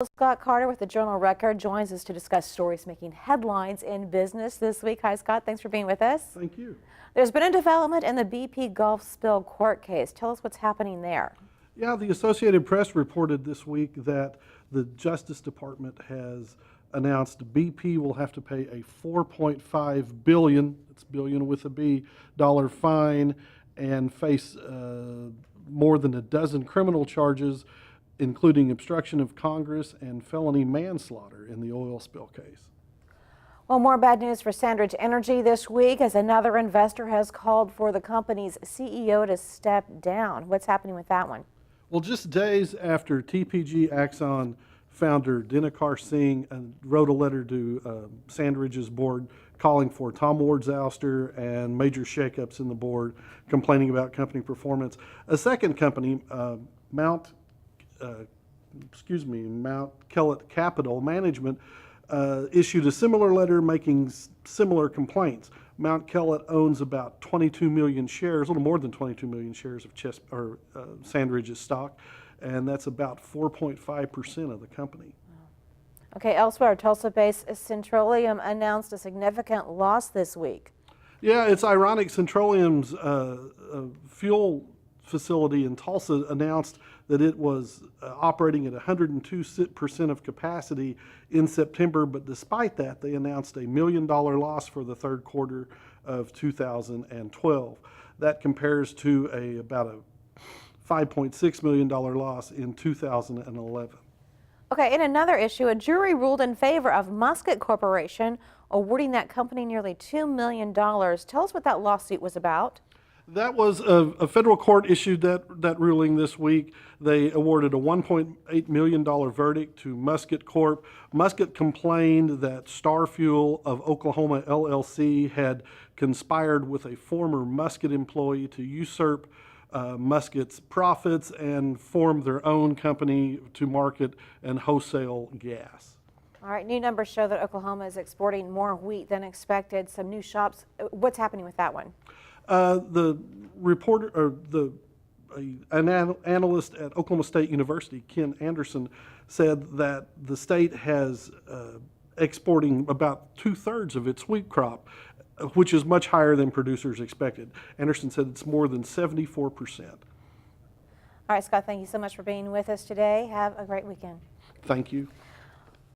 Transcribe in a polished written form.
Scott Carter with the Journal Record joins us to discuss stories making headlines in business this week. Hi, Scott. Thanks for being with us. Thank you. There's been a development in the BP Gulf spill court case. Tell us what's happening there. Yeah, the Associated Press reported this week that the Justice Department has announced BP will have to pay a $4.5 billion, it's billion with a B, dollar fine and face more than a dozen criminal charges, including obstruction of Congress and felony manslaughter in the oil spill case. Well, more bad news for Sandridge Energy this week as another investor has called for the company's CEO to step down. What's happening with that one? Well, just days after TPG Axon founder Dinakar Singh wrote a letter to Sandridge's board calling for Tom Ward's ouster and major shakeups in the board, complaining about company performance, a second company, Mount Kellett Capital Management, issued a similar letter making similar complaints. Mount Kellett owns about 22 million shares, a little more than 22 million shares of Sandridge's stock, and that's about 4.5% of the company. Okay, elsewhere, Tulsa-based Centrolium announced a significant loss this week. Yeah, it's ironic. Centrolium's fuel facility in Tulsa announced that it was operating at 102% of capacity in September, but despite that, they announced a $1 million loss for the third quarter of 2012. That compares to about a $5.6 million loss in 2011. Okay, in another issue, a jury ruled in favor of Musket Corporation, awarding that company nearly $2 million. Tell us what that lawsuit was about. That was a federal court issued that ruling this week. They awarded a $1.8 million verdict to Musket Corp. Musket complained that Star Fuel of Oklahoma LLC had conspired with a former Musket employee to usurp Musket's profits and form their own company to market and wholesale gas. All right, new numbers show that Oklahoma is exporting more wheat than expected. Some new shops. What's happening with that one? The reporter, or an analyst at Oklahoma State University, Ken Anderson, said that the state has exporting about 2/3 of its wheat crop, which is much higher than producers expected. Anderson said it's more than 74%. All right, Scott, thank you so much for being with us today. Have a great weekend. Thank you.